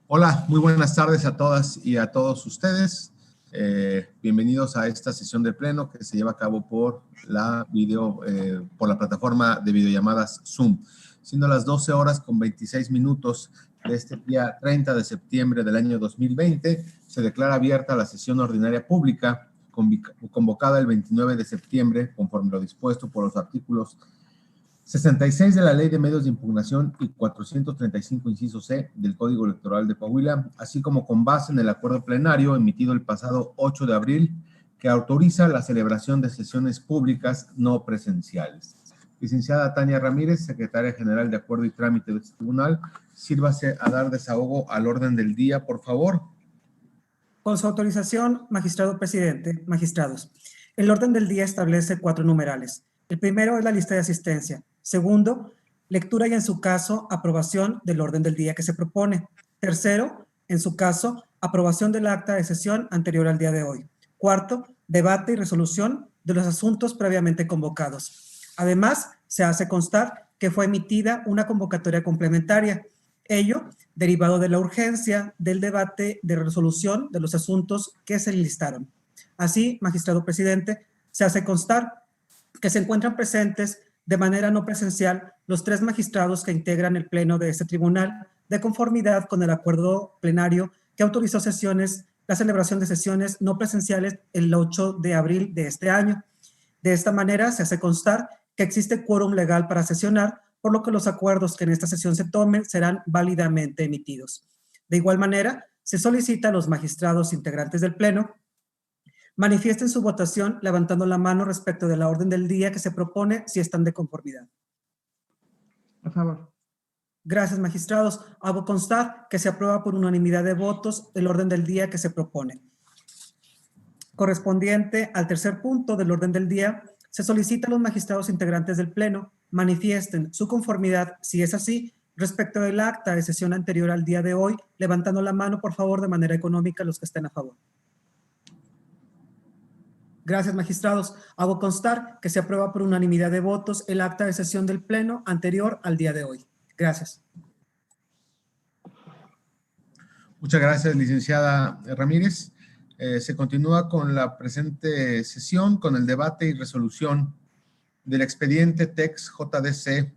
Hola, muy buenas tardes a todas y a todos ustedes. Bienvenidos a esta sesión del Pleno que se lleva a cabo por por la plataforma de videollamadas Zoom. Siendo las 12 horas con 26 minutos de este día 30 de septiembre del año 2020, se declara abierta la sesión ordinaria pública convocada el 29 de septiembre, conforme lo dispuesto por los artículos 66 de la Ley de Medios de Impugnación y 435, inciso C, del Código Electoral de Coahuila, así como con base en el acuerdo plenario emitido el pasado 8 de abril, que autoriza la celebración de sesiones públicas no presenciales. Licenciada Tania Ramírez, Secretaria General de Acuerdo y Trámite de este tribunal, sírvase a dar desahogo al orden del día, por favor. Con su autorización, magistrado presidente, magistrados, el orden del día establece 4 numerales. El primero es la lista de asistencia. Segundo, lectura y en su caso, aprobación del orden del día que se propone. Tercero, en su caso, aprobación del acta de sesión anterior al día de hoy. Cuarto, debate y resolución de los asuntos previamente convocados. Además, se hace constar que fue emitida una convocatoria complementaria. Ello derivado de la urgencia del debate de resolución de los asuntos que se listaron. Así, magistrado presidente, se hace constar que se encuentran presentes de manera no presencial los 3 magistrados que integran el pleno de este tribunal, de conformidad con el acuerdo plenario que autorizó la celebración de sesiones no presenciales el 8 de abril de este año. De esta manera, se hace constar que existe quórum legal para sesionar, por lo que los acuerdos que en esta sesión se tomen serán válidamente emitidos. De igual manera, se solicita a los magistrados integrantes del Pleno manifiesten su votación levantando la mano respecto de la orden del día que se propone si están de conformidad. A favor. Gracias, magistrados. Hago constar que se aprueba por unanimidad de votos el orden del día que se propone. Correspondiente al tercer punto del orden del día, se solicita a los magistrados integrantes del Pleno manifiesten su conformidad, si es así, respecto del acta de sesión anterior al día de hoy, levantando la mano, por favor, de manera económica los que estén a favor. Gracias, magistrados. Hago constar que se aprueba por unanimidad de votos el acta de sesión del Pleno anterior al día de hoy. Gracias. Muchas gracias, licenciada Ramírez. Se continúa con la presente sesión con el debate y resolución del expediente TEX JDC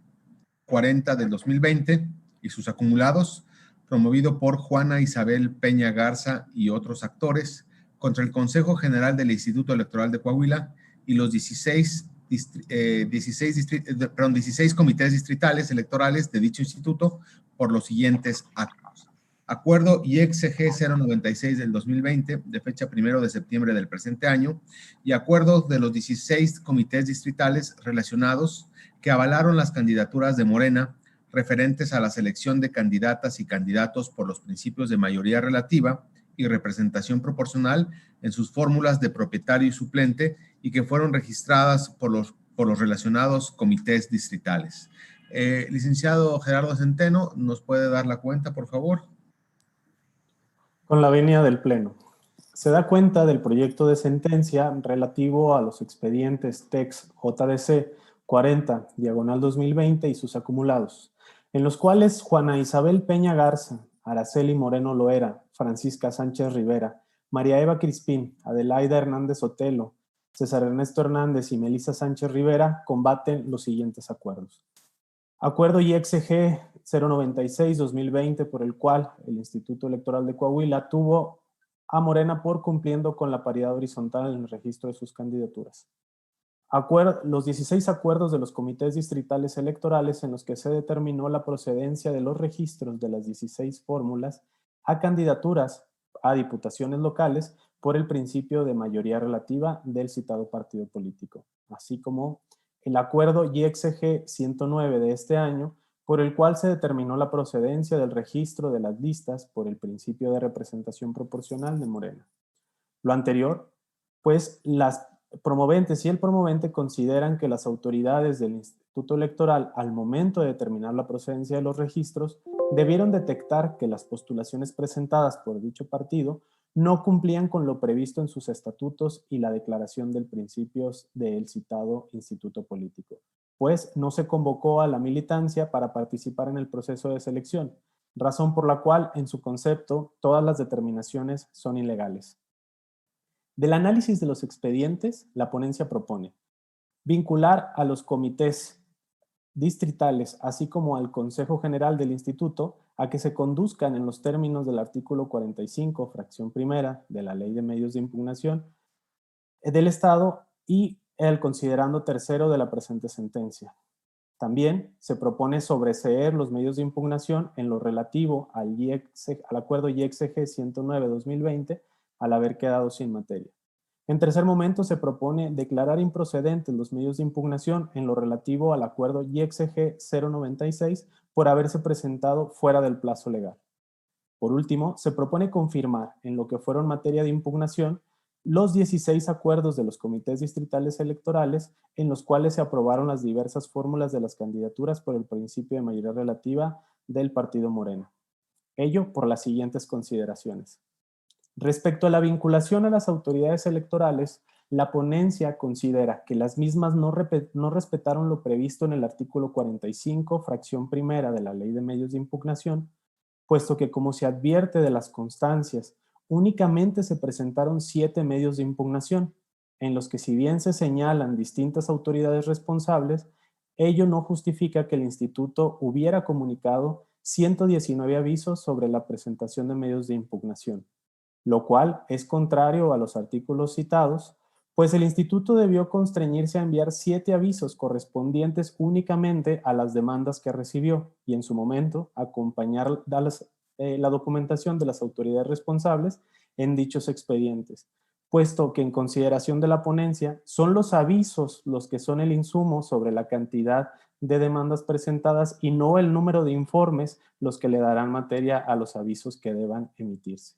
40 del 2020 y sus acumulados, promovido por Juana Isabel Peña Garza y otros actores contra el Consejo General del Instituto Electoral de Coahuila y los 16 comités distritales electorales de dicho instituto por los siguientes actos. Acuerdo IXG 096 del 2020, de fecha 1 de septiembre del presente año, y acuerdos de los 16 comités distritales relacionados que avalaron las candidaturas de Morena referentes a la selección de candidatas y candidatos por los principios de mayoría relativa y representación proporcional en sus fórmulas de propietario y suplente y que fueron registradas por los relacionados comités distritales. Licenciado Gerardo Centeno, ¿nos puede dar la cuenta, por favor? Con la venia del Pleno. Se da cuenta del proyecto de sentencia relativo a los expedientes TEX JDC 40, diagonal 2020 y sus acumulados, en los cuales Juana Isabel Peña Garza, Araceli Moreno Loera, Francisca Sánchez Rivera, María Eva Crispín, Adelaida Hernández Otelo, César Ernesto Hernández y Melissa Sánchez Rivera combaten los siguientes acuerdos. Acuerdo IXG 096-2020, por el cual el Instituto Electoral de Coahuila tuvo a Morena por cumpliendo con la paridad horizontal en el registro de sus candidaturas. Los 16 acuerdos de los comités distritales electorales en los que se determinó la procedencia de los registros de las 16 fórmulas a candidaturas a diputaciones locales por el principio de mayoría relativa del citado partido político, así como el acuerdo IXG 109 de este año, por el cual se determinó la procedencia del registro de las listas por el principio de representación proporcional de Morena. Lo anterior, pues las promoventes y el promovente consideran que las autoridades del Instituto Electoral, al momento de determinar la procedencia de los registros, debieron detectar que las postulaciones presentadas por dicho partido no cumplían con lo previsto en sus estatutos y la declaración de principios del citado instituto político, pues no se convocó a la militancia para participar en el proceso de selección, razón por la cual, en su concepto, todas las determinaciones son ilegales. Del análisis de los expedientes, la ponencia propone vincular a los comités distritales, así como al Consejo General del Instituto, a que se conduzcan en los términos del artículo 45, fracción primera de la Ley de Medios de Impugnación del Estado y el considerando tercero de la presente sentencia. También se propone sobreseer los medios de impugnación en lo relativo al acuerdo IEXG 109-2020 al haber quedado sin materia. En tercer momento, se propone declarar improcedentes los medios de impugnación en lo relativo al acuerdo IEXG 096 por haberse presentado fuera del plazo legal. Por último, se propone confirmar en lo que fueron materia de impugnación los 16 acuerdos de los comités distritales electorales en los cuales se aprobaron las diversas fórmulas de las candidaturas por el principio de mayoría relativa del partido Morena. Ello por las siguientes consideraciones. Respecto a la vinculación a las autoridades electorales, la ponencia considera que las mismas no respetaron lo previsto en el artículo 45, fracción primera de la Ley de Medios de Impugnación, puesto que, como se advierte de las constancias, únicamente se presentaron 7 medios de impugnación, en los que si bien se señalan distintas autoridades responsables, ello no justifica que el instituto hubiera comunicado 119 avisos sobre la presentación de medios de impugnación, lo cual es contrario a los artículos citados, pues el instituto debió constreñirse a enviar 7 avisos correspondientes únicamente a las demandas que recibió y en su momento acompañar la documentación de las autoridades responsables en dichos expedientes, puesto que en consideración de la ponencia son los avisos los que son el insumo sobre la cantidad de demandas presentadas y no el número de informes los que le darán materia a los avisos que deban emitirse.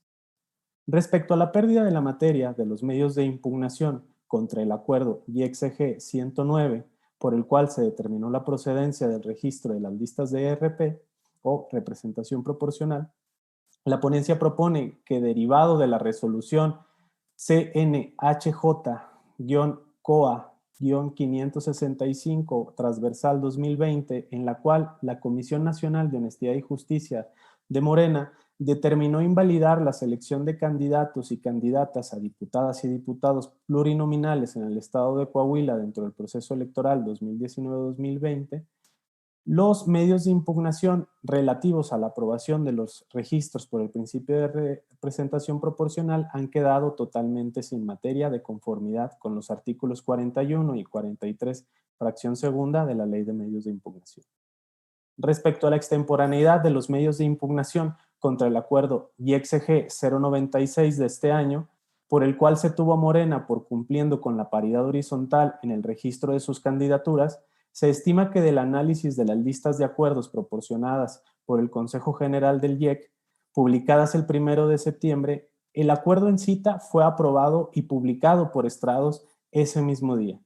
Respecto a la pérdida de la materia de los medios de impugnación contra el acuerdo IEXG 109, por el cual se determinó la procedencia del registro de las listas de RP o representación proporcional, la ponencia propone que, derivado de la resolución CNHJ-COA-565 transversal 2020, en la cual la Comisión Nacional de Honestidad y Justicia de Morena determinó invalidar la selección de candidatos y candidatas a diputadas y diputados plurinominales en el estado de Coahuila dentro del proceso electoral 2019-2020, los medios de impugnación relativos a la aprobación de los registros por el principio de representación proporcional han quedado totalmente sin materia de conformidad con los artículos 41 y 43, fracción segunda de la Ley de Medios de Impugnación. Respecto a la extemporaneidad de los medios de impugnación contra el acuerdo IEXG 096 de este año, por el cual se tuvo a Morena por cumpliendo con la paridad horizontal en el registro de sus candidaturas, se estima que del análisis de las listas de acuerdos proporcionadas por el Consejo General del IEC, publicadas el 1 de septiembre, el acuerdo en cita fue aprobado y publicado por estrados ese mismo día,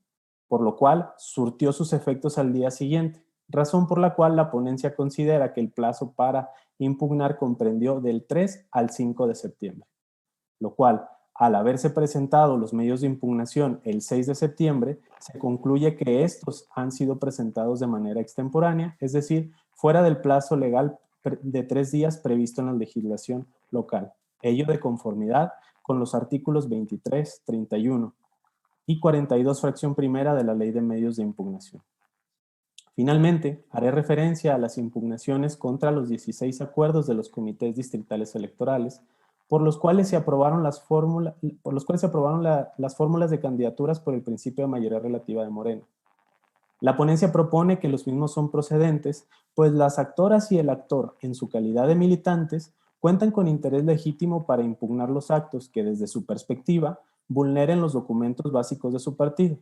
por lo cual surtió sus efectos al día siguiente, razón por la cual la ponencia considera que el plazo para impugnar comprendió del 3 al 5 de septiembre, lo cual, al haberse presentado los medios de impugnación el 6 de septiembre, se concluye que estos han sido presentados de manera extemporánea, es decir, fuera del plazo legal de 3 días previsto en la legislación local, ello de conformidad con los artículos 23, 31 y 42, fracción primera de la Ley de Medios de Impugnación. Finalmente, haré referencia a las impugnaciones contra los 16 acuerdos de los comités distritales electorales, por los cuales se aprobaron las fórmulas de candidaturas por el principio de mayoría relativa de Morena. La ponencia propone que los mismos son procedentes, pues las actoras y el actor, en su calidad de militantes, cuentan con interés legítimo para impugnar los actos que, desde su perspectiva, vulneren los documentos básicos de su partido.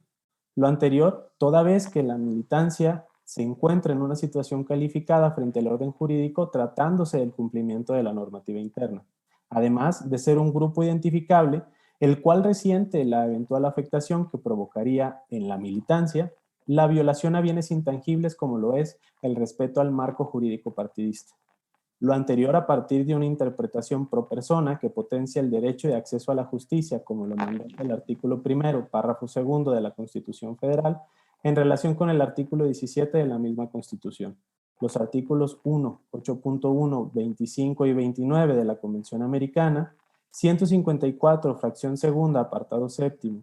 Lo anterior, toda vez que la militancia se encuentra en una situación calificada frente al orden jurídico tratándose del cumplimiento de la normativa interna, además de ser un grupo identificable, el cual resiente la eventual afectación que provocaría en la militancia la violación a bienes intangibles como lo es el respeto al marco jurídico partidista. Lo anterior a partir de una interpretación pro persona que potencia el derecho de acceso a la justicia, como lo manda el artículo 1, párrafo 2 de la Constitución Federal, en relación con el artículo 17 de la misma Constitución, los artículos 1, 8.1, 25 y 29 de la Convención Americana, 154, fracción segunda, apartado séptimo,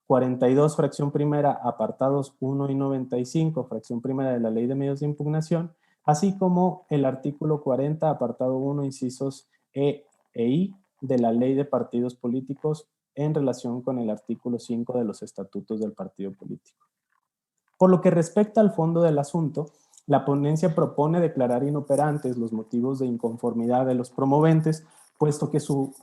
42, fracción primera, apartados 1 y 95, fracción primera de la Ley de Medios de Impugnación, así como el artículo 40, apartado 1, incisos E e I de la Ley de Partidos Políticos en relación con el artículo 5 de los estatutos del partido político. Por lo que respecta al fondo del asunto, la ponencia propone declarar inoperantes los motivos de inconformidad de los promoventes, puesto que su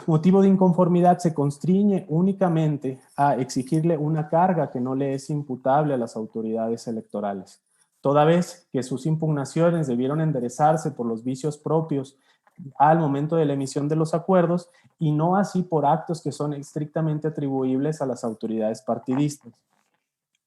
motivo de inconformidad se constriñe únicamente a exigirle una carga que no le es imputable a las autoridades electorales, toda vez que sus impugnaciones debieron enderezarse por los vicios propios al momento de la emisión de los acuerdos y no así por actos que son estrictamente atribuibles a las autoridades partidistas,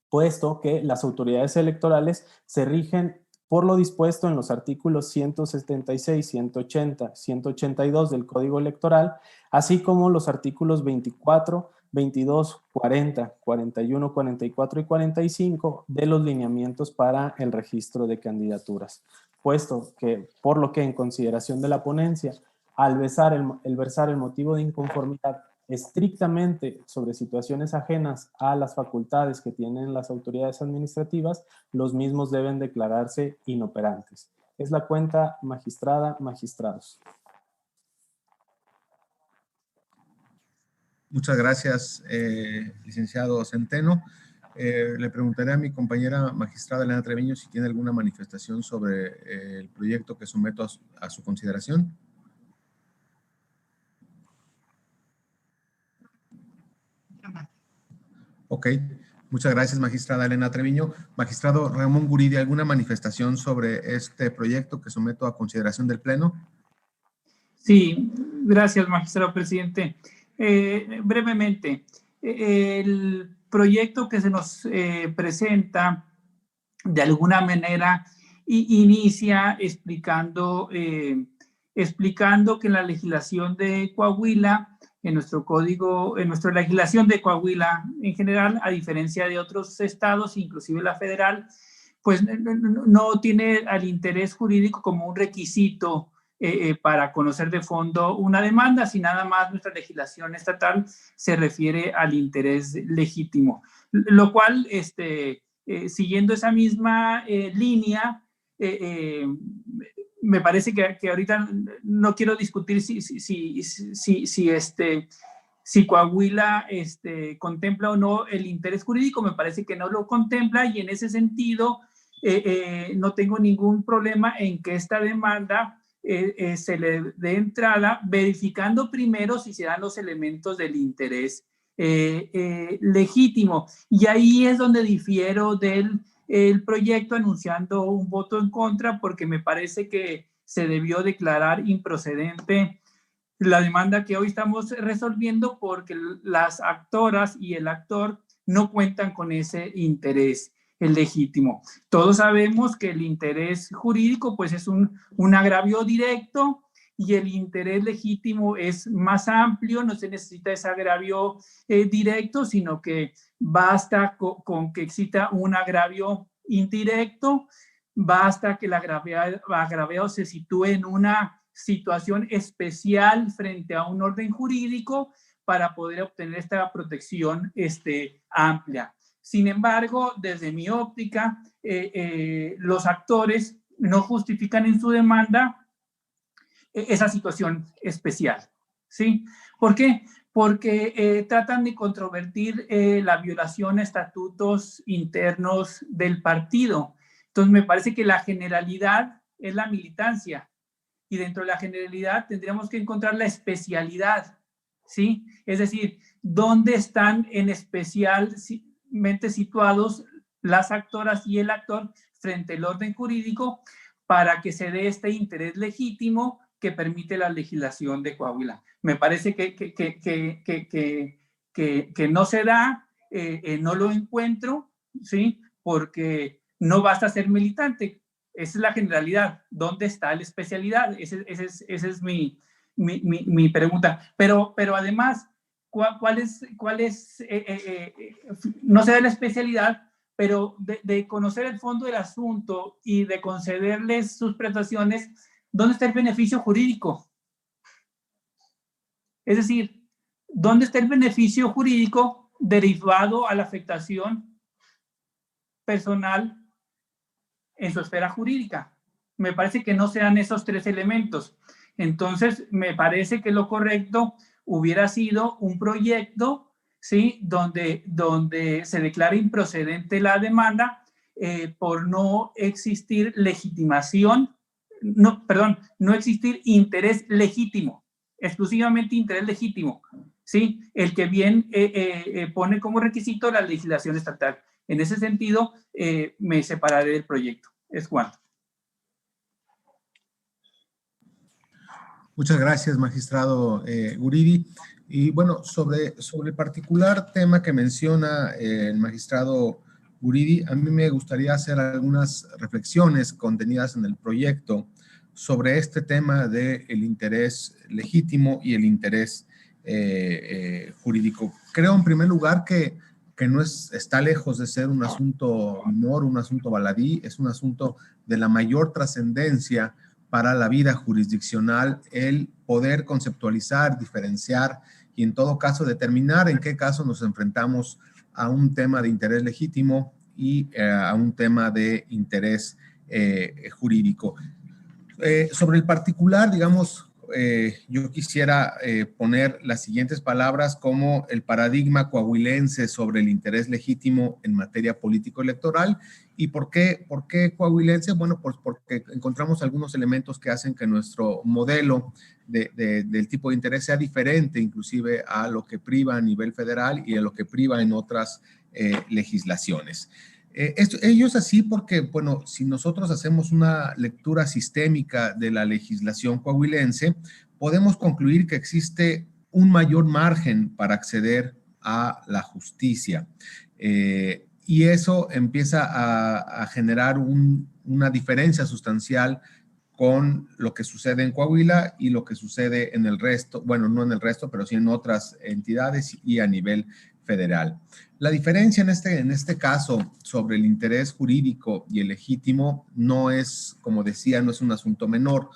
puesto que las autoridades electorales se rigen por lo dispuesto en los artículos 176, 180, 182 del Código Electoral, así como los artículos 24, 22, 40, 41, 44 y 45 de los lineamientos para el registro de candidaturas, puesto que, por lo que en consideración de la ponencia, al versar el motivo de inconformidad estrictamente sobre situaciones ajenas a las facultades que tienen las autoridades administrativas, los mismos deben declararse inoperantes. Es la cuenta, magistrada, magistrados. Muchas gracias, licenciado Centeno. Le preguntaré a mi compañera magistrada Elena Treviño si tiene alguna manifestación sobre el proyecto que someto a su consideración. Ok, muchas gracias, magistrada Elena Treviño. Magistrado Ramón Guridi, ¿alguna manifestación sobre este proyecto que someto a consideración del Pleno? Sí, gracias, magistrado presidente. Brevemente, el proyecto que se nos presenta, de alguna manera, inicia explicando que en la legislación de Coahuila, en nuestro código, en nuestra legislación de Coahuila en general, a diferencia de otros estados, inclusive la federal, pues no tiene al interés jurídico como un requisito para conocer de fondo una demanda, si nada más nuestra legislación estatal se refiere al interés legítimo. Lo cual, siguiendo esa misma línea, me parece que ahorita no quiero discutir si Coahuila contempla o no el interés jurídico, me parece que no lo contempla y en ese sentido no tengo ningún problema en que esta demanda se le dé entrada verificando primero si se dan los elementos del interés legítimo. Y ahí es donde difiero del proyecto anunciando un voto en contra porque me parece que se debió declarar improcedente la demanda que hoy estamos resolviendo porque las actoras y el actor no cuentan con ese interés legítimo. Todos sabemos que el interés jurídico pues es un agravio directo y el interés legítimo es más amplio, no se necesita ese agravio directo, sino que basta con que exista un agravio indirecto, basta que el agraviado se sitúe en una situación especial frente a un orden jurídico para poder obtener esta protección amplia. Sin embargo, desde mi óptica, los actores no justifican en su demanda esa situación especial, ¿sí? ¿Por qué? Porque tratan de controvertir la violación a estatutos internos del partido. Entonces, me parece que la generalidad es la militancia y dentro de la generalidad tendríamos que encontrar la especialidad, ¿sí? Es decir, ¿dónde están en especialmente situados las actoras y el actor frente al orden jurídico para que se dé este interés legítimo que permite la legislación de Coahuila? Me parece que no se da, no lo encuentro, ¿sí? Porque no basta ser militante. Esa es la generalidad. ¿Dónde está la especialidad? Esa es mi pregunta. Pero además, ¿cuál es no se da la especialidad, pero de conocer el fondo del asunto y de concederles sus prestaciones, ¿dónde está el beneficio jurídico? Es decir, ¿dónde está el beneficio jurídico derivado a la afectación personal en su esfera jurídica? Me parece que no sean esos tres elementos. Entonces, me parece que lo correcto hubiera sido un proyecto, ¿sí?, donde se declara improcedente la demanda por no existir legitimación, no existir interés legítimo, exclusivamente interés legítimo, ¿sí?, el que bien pone como requisito la legislación estatal. En ese sentido, me separaré del proyecto. Es cuanto. Muchas gracias, magistrado Guridi. Y bueno, sobre el particular tema que menciona el magistrado Guridi, a mí me gustaría hacer algunas reflexiones contenidas en el proyecto sobre este tema del interés legítimo y el interés jurídico. Creo, en primer lugar, que no está lejos de ser un asunto menor, un asunto baladí, es un asunto de la mayor trascendencia para la vida jurisdiccional, el poder conceptualizar, diferenciar y en todo caso determinar en qué caso nos enfrentamos a un tema de interés legítimo y a un tema de interés jurídico. Sobre el particular, digamos, yo quisiera poner las siguientes palabras como el paradigma coahuilense sobre el interés legítimo en materia político-electoral. ¿Y por qué coahuilense? Bueno, pues porque encontramos algunos elementos que hacen que nuestro modelo del tipo de interés sea diferente, inclusive a lo que priva a nivel federal y a lo que priva en otras legislaciones. Ello es así porque, bueno, si nosotros hacemos una lectura sistémica de la legislación coahuilense, podemos concluir que existe un mayor margen para acceder a la justicia. Y eso empieza a generar una diferencia sustancial con lo que sucede en Coahuila y lo que sucede en el resto, bueno, no en el resto, pero sí en otras entidades y a nivel federal. La diferencia en este caso sobre el interés jurídico y el legítimo no es, como decía, no es un asunto menor,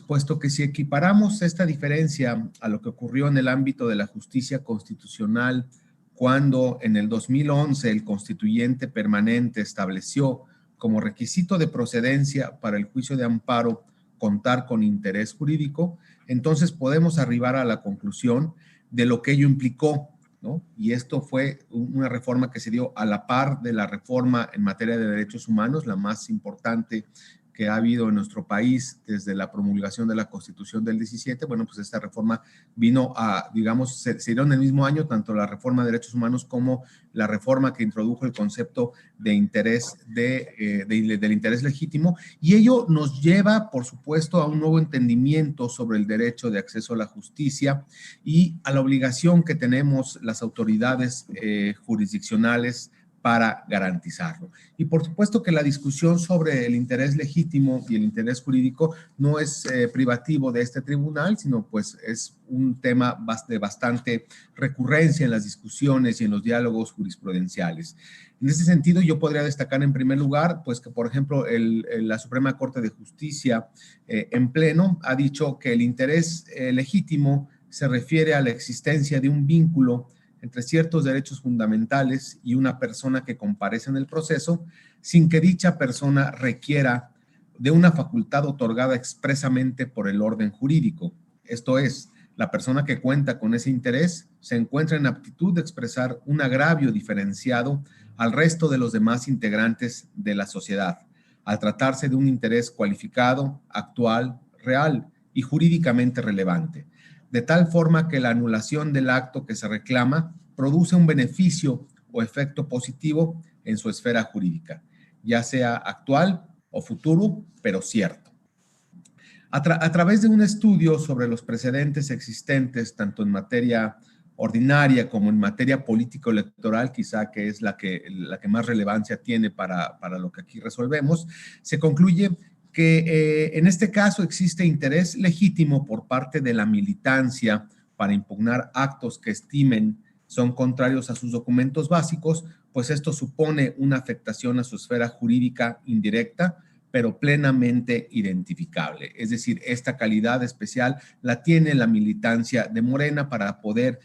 puesto que si equiparamos esta diferencia a lo que ocurrió en el ámbito de la justicia constitucional, cuando en el 2011 el constituyente permanente estableció como requisito de procedencia para el juicio de amparo contar con interés jurídico, entonces podemos arribar a la conclusión de lo que ello implicó, ¿no? Y esto fue una reforma que se dio a la par de la reforma en materia de derechos humanos, la más importante que ha habido en nuestro país desde la promulgación de la Constitución del 17. Bueno, pues esta reforma vino a, digamos, se dieron en el mismo año tanto la reforma de derechos humanos como la reforma que introdujo el concepto de interés, del interés legítimo, y ello nos lleva, por supuesto, a un nuevo entendimiento sobre el derecho de acceso a la justicia y a la obligación que tenemos las autoridades jurisdiccionales para garantizarlo. Y por supuesto que la discusión sobre el interés legítimo y el interés jurídico no es privativo de este tribunal, sino pues es un tema de bastante recurrencia en las discusiones y en los diálogos jurisprudenciales. En ese sentido, yo podría destacar en primer lugar, pues que por ejemplo la Suprema Corte de Justicia en pleno ha dicho que el interés legítimo se refiere a la existencia de un vínculo entre ciertos derechos fundamentales y una persona que comparece en el proceso, sin que dicha persona requiera de una facultad otorgada expresamente por el orden jurídico. Esto es, la persona que cuenta con ese interés se encuentra en aptitud de expresar un agravio diferenciado al resto de los demás integrantes de la sociedad, al tratarse de un interés cualificado, actual, real y jurídicamente relevante, de tal forma que la anulación del acto que se reclama produce un beneficio o efecto positivo en su esfera jurídica, ya sea actual o futuro, pero cierto. A través de un estudio sobre los precedentes existentes, tanto en materia ordinaria como en materia político-electoral, quizá que es la que más relevancia tiene para lo que aquí resolvemos, se concluye que en este caso existe interés legítimo por parte de la militancia para impugnar actos que estimen son contrarios a sus documentos básicos, pues esto supone una afectación a su esfera jurídica indirecta, pero plenamente identificable. Es decir, esta calidad especial la tiene la militancia de Morena para poder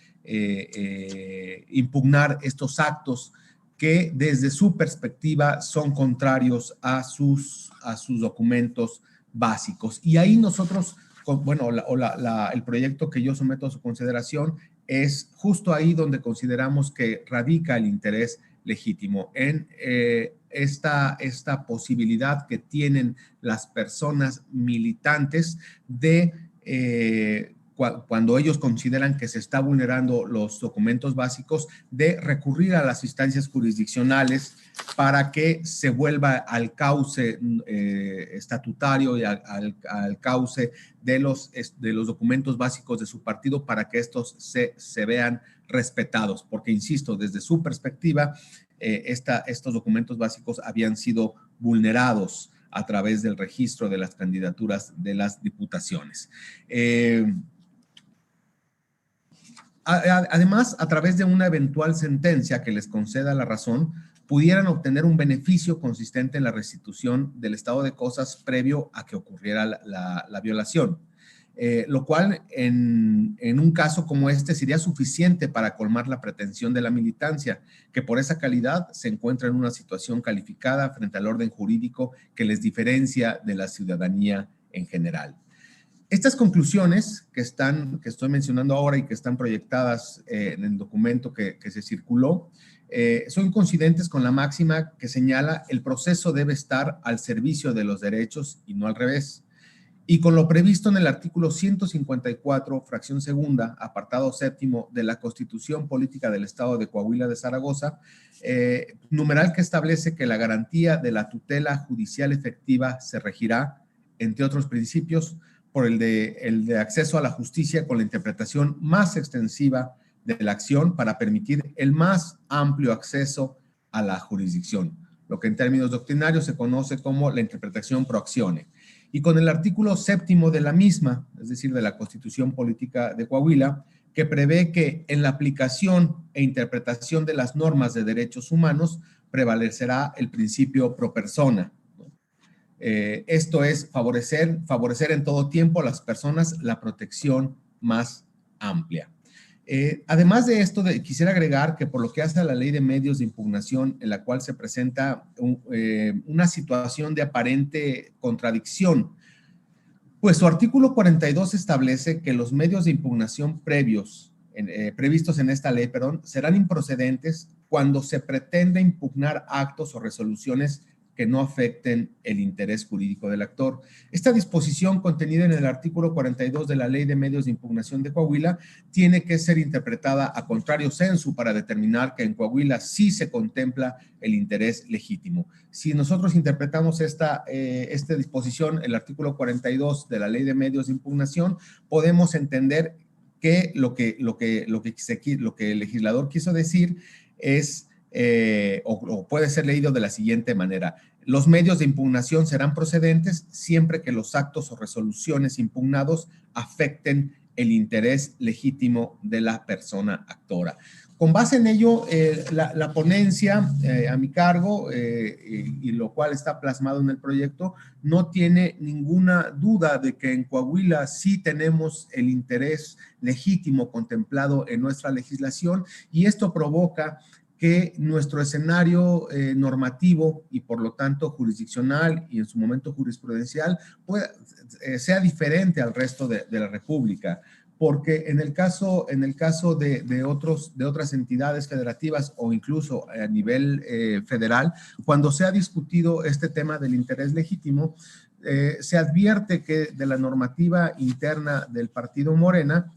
impugnar estos actos que desde su perspectiva son contrarios a sus documentos básicos. Y ahí nosotros, bueno, el proyecto que yo someto a su consideración es justo ahí donde consideramos que radica el interés legítimo, en esta posibilidad que tienen las personas militantes de cuando ellos consideran que se está vulnerando los documentos básicos, de recurrir a las instancias jurisdiccionales para que se vuelva al cauce estatutario y al cauce de los documentos básicos de su partido para que estos se vean respetados, porque insisto, desde su perspectiva, estos documentos básicos habían sido vulnerados a través del registro de las candidaturas de las diputaciones. Además, a través de una eventual sentencia que les conceda la razón, pudieran obtener un beneficio consistente en la restitución del estado de cosas previo a que ocurriera la violación, lo cual en un caso como este sería suficiente para colmar la pretensión de la militancia, que por esa calidad se encuentra en una situación calificada frente al orden jurídico que les diferencia de la ciudadanía en general. Estas conclusiones que estoy mencionando ahora y que están proyectadas en el documento que se circuló, son coincidentes con la máxima que señala el proceso debe estar al servicio de los derechos y no al revés. Y con lo previsto en el artículo 154, fracción segunda, apartado séptimo de la Constitución Política del Estado de Coahuila de Zaragoza, numeral que establece que la garantía de la tutela judicial efectiva se regirá, entre otros principios, por el de acceso a la justicia con la interpretación más extensiva de la acción para permitir el más amplio acceso a la jurisdicción, lo que en términos doctrinarios se conoce como la interpretación pro actione. Y con el artículo séptimo de la misma, es decir, de la Constitución Política de Coahuila, que prevé que en la aplicación e interpretación de las normas de derechos humanos prevalecerá el principio pro persona. Esto es favorecer en todo tiempo a las personas la protección más amplia. Además de esto, quisiera agregar que por lo que hace a la ley de medios de impugnación en la cual se presenta una situación de aparente contradicción, pues su artículo 42 establece que los medios de impugnación previstos en esta ley, serán improcedentes cuando se pretende impugnar actos o resoluciones que no afecten el interés jurídico del actor. Esta disposición contenida en el artículo 42 de la Ley de Medios de Impugnación de Coahuila tiene que ser interpretada a contrario sensu para determinar que en Coahuila sí se contempla el interés legítimo. Si nosotros interpretamos esta disposición, el artículo 42 de la Ley de Medios de Impugnación, podemos entender que lo que el legislador quiso decir es o puede ser leído de la siguiente manera: los medios de impugnación serán procedentes siempre que los actos o resoluciones impugnados afecten el interés legítimo de la persona actora. Con base en ello, la ponencia a mi cargo, y lo cual está plasmado en el proyecto, no tiene ninguna duda de que en Coahuila sí tenemos el interés legítimo contemplado en nuestra legislación, y esto provoca que nuestro escenario normativo y por lo tanto jurisdiccional y en su momento jurisprudencial sea diferente al resto de la República, porque en el caso de otras entidades federativas o incluso a nivel federal, cuando se ha discutido este tema del interés legítimo, se advierte que de la normativa interna del partido Morena,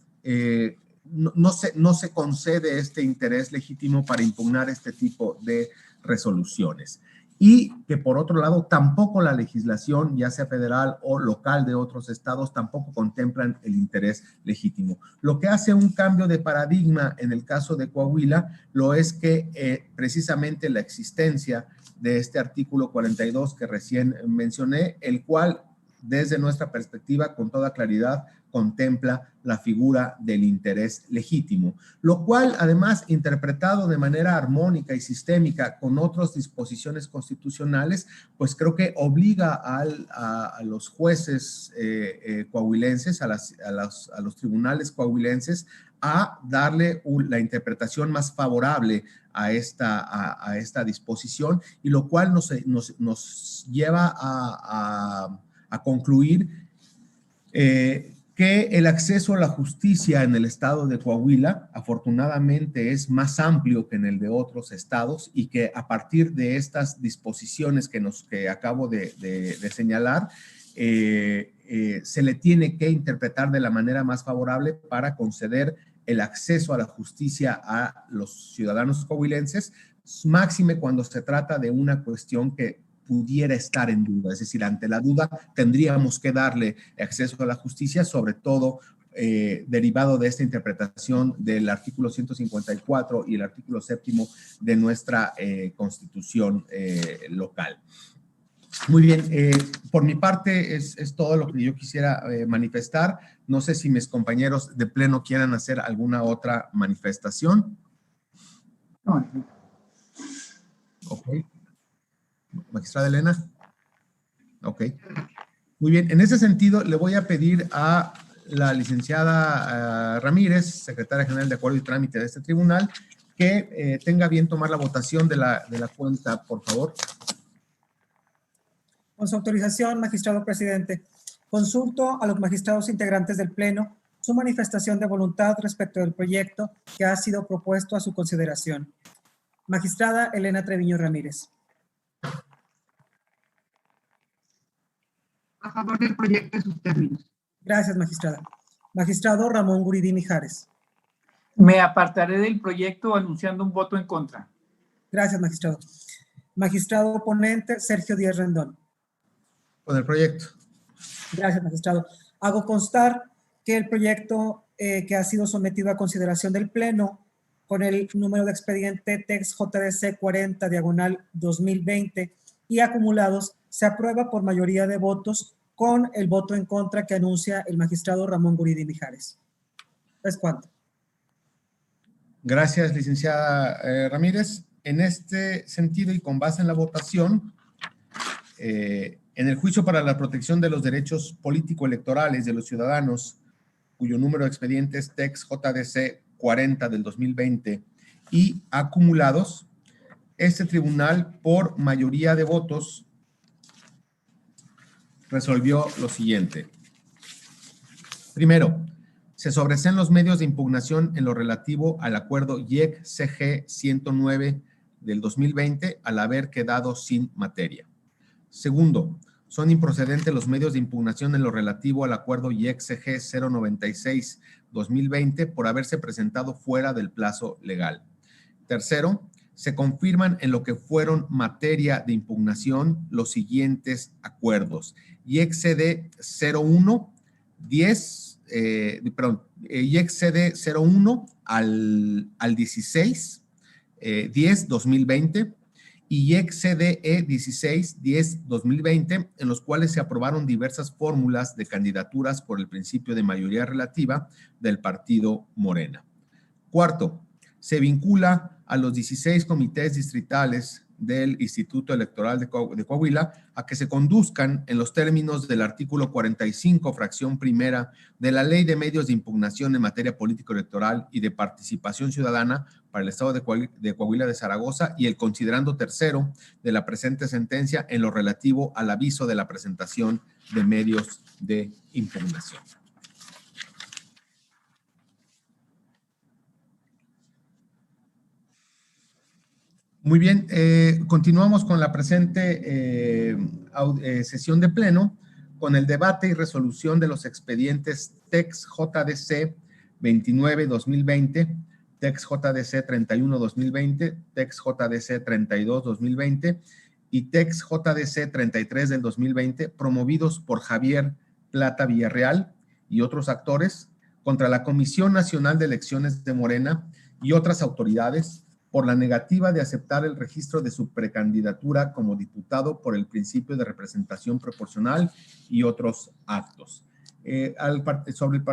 no se concede este interés legítimo para impugnar este tipo de resoluciones. Y que por otro lado, tampoco la legislación, ya sea federal o local de otros estados, tampoco contemplan el interés legítimo. Lo que hace un cambio de paradigma en el caso de Coahuila lo es que precisamente la existencia de este artículo 42 que recién mencioné, el cual desde nuestra perspectiva, con toda claridad, contempla la figura del interés legítimo, lo cual, además, interpretado de manera armónica y sistémica con otras disposiciones constitucionales, pues creo que obliga a los jueces coahuilenses, a los tribunales coahuilenses, a darle la interpretación más favorable a esta disposición, y lo cual nos lleva a concluir que el acceso a la justicia en el estado de Coahuila, afortunadamente, es más amplio que en el de otros estados, y que a partir de estas disposiciones que acabo de señalar, se le tiene que interpretar de la manera más favorable para conceder el acceso a la justicia a los ciudadanos coahuilenses, máxime cuando se trata de una cuestión que pudiera estar en duda. Es decir, ante la duda tendríamos que darle acceso a la justicia, sobre todo derivado de esta interpretación del artículo 154 y el artículo 7º de nuestra Constitución local. Muy bien, por mi parte es todo lo que yo quisiera manifestar. No sé si mis compañeros de pleno quieran hacer alguna otra manifestación. Ok. Magistrada Elena. Ok. Muy bien, en ese sentido le voy a pedir a la licenciada Ramírez, secretaria general de Acuerdo y Trámite de este tribunal, que tenga bien tomar la votación de la cuenta, por favor. Con su autorización, magistrado presidente, consulto a los magistrados integrantes del Pleno su manifestación de voluntad respecto del proyecto que ha sido propuesto a su consideración. Magistrada Elena Treviño Ramírez. A favor del proyecto en sus términos. Gracias, magistrada. Magistrado Ramón Guridi Mijares. Me apartaré del proyecto anunciando un voto en contra. Gracias, magistrado. Magistrado ponente Sergio Díaz Rendón. Con el proyecto. Gracias, magistrado. Hago constar que el proyecto que ha sido sometido a consideración del Pleno con el número de expediente TEX JDC 40/2020 y acumulados se aprueba por mayoría de votos con el voto en contra que anuncia el magistrado Ramón Guridi Mijares. ¿Es cuánto? Gracias, licenciada Ramírez. En este sentido y con base en la votación, en el juicio para la protección de los derechos político-electorales de los ciudadanos, cuyo número de expedientes TEX JDC 40/2020 y acumulados, este tribunal, por mayoría de votos, resolvió lo siguiente. Primero, se sobreseen los medios de impugnación en lo relativo al acuerdo IEC-CG 109 del 2020 al haber quedado sin materia. Segundo, son improcedentes los medios de impugnación en lo relativo al acuerdo IEC-CG 096-2020 por haberse presentado fuera del plazo legal. Tercero, se confirman en lo que fueron materia de impugnación los siguientes acuerdos. IEC-CD 01 al 16, 10-2020, y IEC-CDE 16-10-2020, en los cuales se aprobaron diversas fórmulas de candidaturas por el principio de mayoría relativa del partido Morena. Cuarto, se vincula a los 16 comités distritales del Instituto Electoral de Coahuila a que se conduzcan en los términos del artículo 45, fracción primera de la Ley de Medios de Impugnación en materia político-electoral y de participación ciudadana para el Estado de Coahuila de Zaragoza, y el considerando tercero de la presente sentencia en lo relativo al aviso de la presentación de medios de impugnación. Muy bien, continuamos con la presente sesión de pleno con el debate y resolución de los expedientes TEX JDC 29-2020, TEX JDC 31-2020, TEX JDC 32-2020 y TEX JDC 33 del 2020, promovidos por Javier Plata Villarreal y otros actores contra la Comisión Nacional de Elecciones de Morena y otras autoridades por la negativa de aceptar el registro de su precandidatura como diputado por el principio de representación proporcional y otros actos.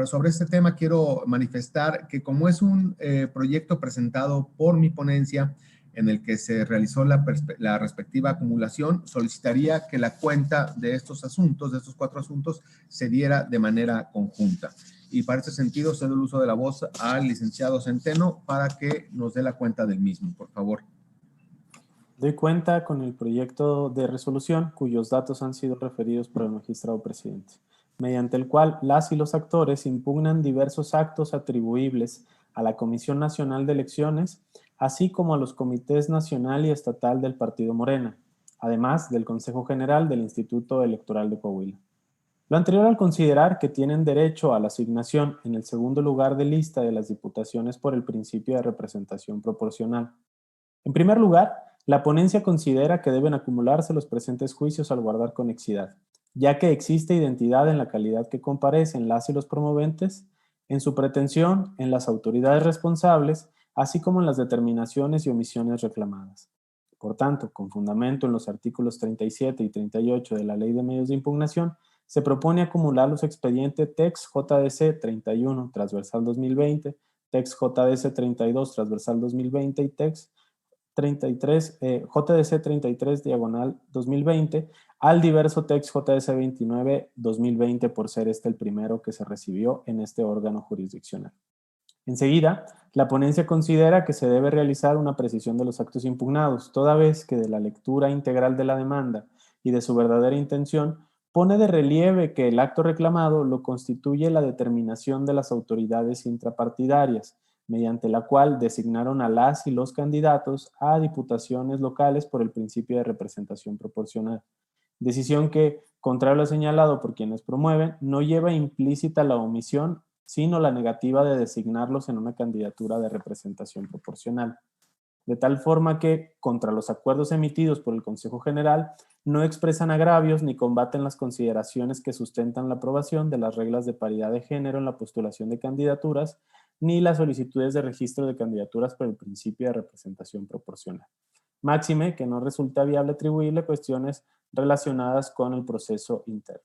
Sobre este tema quiero manifestar que como es un proyecto presentado por mi ponencia en el que se realizó la respectiva acumulación, solicitaría que la cuenta de estos asuntos, de estos 4 asuntos, se diera de manera conjunta. Y para este sentido, cedo el uso de la voz al licenciado Centeno para que nos dé la cuenta del mismo, por favor. Doy cuenta con el proyecto de resolución cuyos datos han sido referidos por el magistrado presidente, mediante el cual las y los actores impugnan diversos actos atribuibles a la Comisión Nacional de Elecciones, así como a los comités nacional y estatal del Partido Morena, además del Consejo General del Instituto Electoral de Coahuila. Lo anterior al considerar que tienen derecho a la asignación en el segundo lugar de lista de las diputaciones por el principio de representación proporcional. En primer lugar, la ponencia considera que deben acumularse los presentes juicios al guardar conexidad, ya que existe identidad en la calidad que comparecen las y los promoventes, en su pretensión, en las autoridades responsables, así como en las determinaciones y omisiones reclamadas. Por tanto, con fundamento en los artículos 37 y 38 de la Ley de Medios de Impugnación, se propone acumular los expedientes TEX JDC 31 transversal 2020, TEX JDC 32 transversal 2020 y TEX 33, JDC 33 diagonal 2020 al diverso TEX JDC 29 2020 por ser este el primero que se recibió en este órgano jurisdiccional. Enseguida, la ponencia considera que se debe realizar una precisión de los actos impugnados, toda vez que de la lectura integral de la demanda y de su verdadera intención pone de relieve que el acto reclamado lo constituye la determinación de las autoridades intrapartidarias, mediante la cual designaron a las y los candidatos a diputaciones locales por el principio de representación proporcional. Decisión que, contrario a lo señalado por quienes promueven, no lleva implícita la omisión, sino la negativa de designarlos en una candidatura de representación proporcional. De tal forma que, contra los acuerdos emitidos por el Consejo General, no expresan agravios ni combaten las consideraciones que sustentan la aprobación de las reglas de paridad de género en la postulación de candidaturas, ni las solicitudes de registro de candidaturas por el principio de representación proporcional. Máxime que no resulta viable atribuirle cuestiones relacionadas con el proceso interno.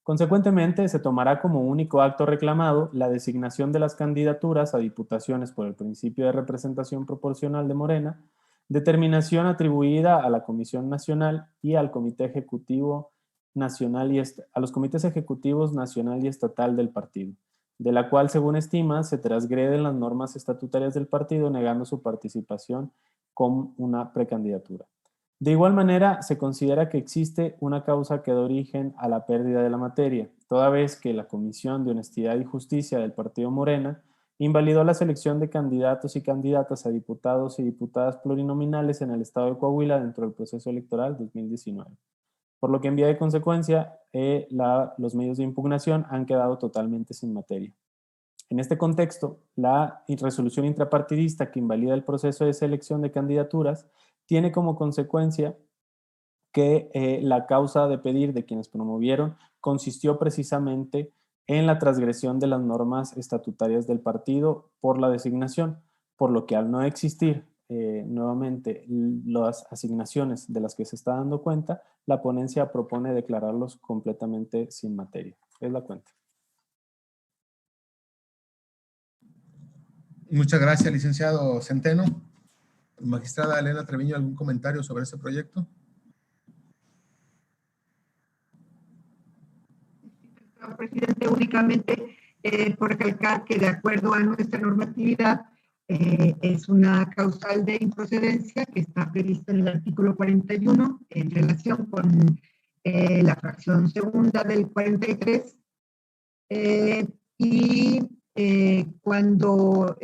Consecuentemente, se tomará como único acto reclamado la designación de las candidaturas a diputaciones por el principio de representación proporcional de Morena, determinación atribuida a la Comisión Nacional y al Comité Ejecutivo Nacional a los comités ejecutivos nacional y estatal del partido, de la cual, según estima, se transgreden las normas estatutarias del partido, negando su participación con una precandidatura. De igual manera, se considera que existe una causa que da origen a la pérdida de la materia, toda vez que la Comisión de Honestidad y Justicia del Partido Morena invalidó la selección de candidatos y candidatas a diputados y diputadas plurinominales en el estado de Coahuila dentro del proceso electoral 2019. Por lo que en vía de consecuencia, los medios de impugnación han quedado totalmente sin materia. En este contexto, la resolución intrapartidista que invalida el proceso de selección de candidaturas tiene como consecuencia que la causa de pedir de quienes promovieron consistió precisamente en la transgresión de las normas estatutarias del partido por la designación, por lo que al no existir nuevamente las asignaciones de las que se está dando cuenta, la ponencia propone declararlos completamente sin materia. Es la cuenta. Muchas gracias, licenciado Centeno. Magistrada Elena Treviño, ¿algún comentario sobre este proyecto? Señor presidente, únicamente por recalcar que de acuerdo a nuestra normatividad es una causal de improcedencia que está prevista en el artículo 41 en relación con la fracción segunda del 43 cuando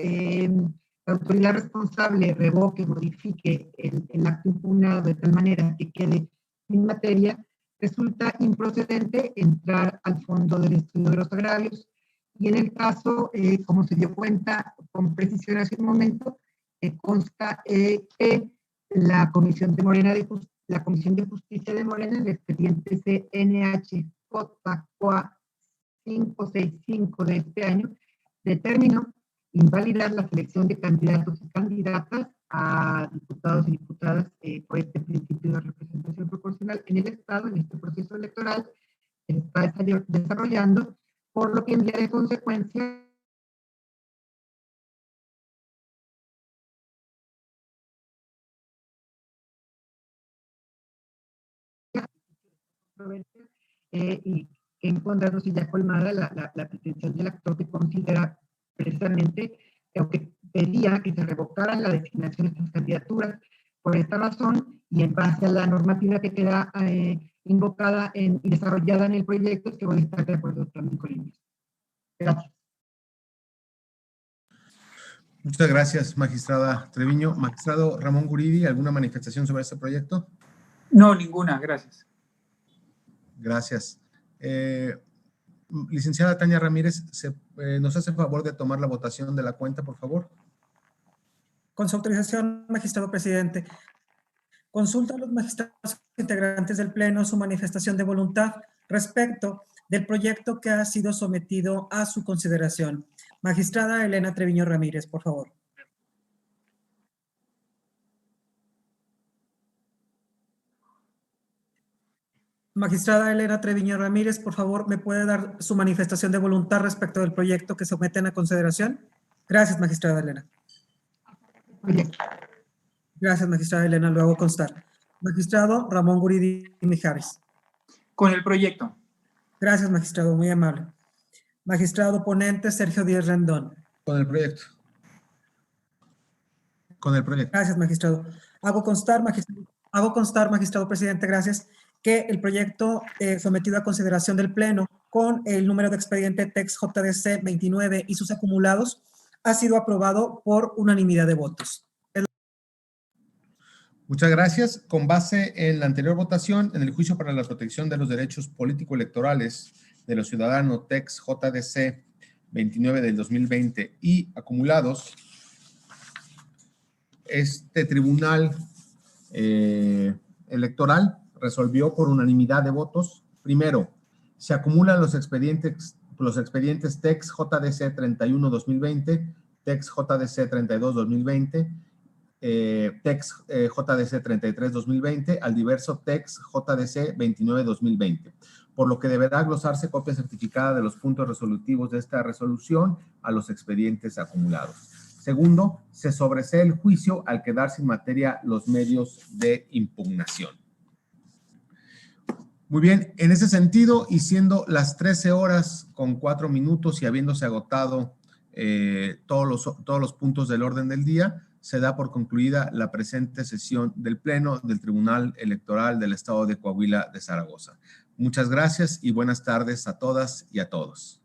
la autoridad responsable revoque, modifique el acto impugnado de tal manera que quede sin materia, resulta improcedente entrar al fondo del estudio de los agravios. Y en el caso, como se dio cuenta con precisión hace un momento, consta que la Comisión de Morena la Comisión de Justicia de Morena, el expediente CNH-JCOA 565 de este año, determinó invalidar la selección de candidatos y candidatas a diputados y diputadas por este principio de representación proporcional en el Estado, en este proceso electoral que se está desarrollando, por lo que en vía de consecuencia y encontrarnos ya colmada la pretensión del actor que considera precisamente, aunque pedía que se revocaran la designación de estas candidaturas por esta razón y en base a la normativa que queda invocada y desarrollada en el proyecto, es que voy a estar de acuerdo también con ellos. Gracias. Muchas gracias, magistrada Treviño. Magistrado Ramón Guridi, ¿alguna manifestación sobre este proyecto? No, ninguna, gracias. Gracias. Licenciada Tania Ramírez, ¿nos hace favor de tomar la votación de la cuenta, por favor? Con su autorización, magistrado presidente. Consulta a los magistrados integrantes del Pleno su manifestación de voluntad respecto del proyecto que ha sido sometido a su consideración. Magistrada Elena Treviño Ramírez, por favor. Magistrada Elena Treviño Ramírez, por favor, ¿me puede dar su manifestación de voluntad respecto del proyecto que someten a consideración? Gracias, magistrada Elena. Gracias, magistrada Elena, lo hago constar. Magistrado Ramón Guridi Mijares. Con el proyecto. Gracias, magistrado, muy amable. Magistrado ponente Sergio Díaz Rendón. Con el proyecto. Con el proyecto. Gracias, magistrado. Hago constar, magistrado presidente, gracias, que el proyecto sometido a consideración del Pleno con el número de expediente TEX JDC 29 y sus acumulados ha sido aprobado por unanimidad de votos. Muchas gracias. Con base en la anterior votación, en el juicio para la protección de los derechos político-electorales de los ciudadanos TEX JDC 29 del 2020 y acumulados, este tribunal electoral resolvió por unanimidad de votos. Primero, se acumulan los expedientes TEX JDC 31-2020, TEX JDC 32-2020, TEX JDC 33-2020 al diverso TEX JDC 29-2020, por lo que deberá glosarse copia certificada de los puntos resolutivos de esta resolución a los expedientes acumulados. Segundo, se sobresee el juicio al quedar sin materia los medios de impugnación. Muy bien, en ese sentido, y siendo las 13 horas con 4 minutos y habiéndose agotado todos los puntos del orden del día, se da por concluida la presente sesión del Pleno del Tribunal Electoral del Estado de Coahuila de Zaragoza. Muchas gracias y buenas tardes a todas y a todos.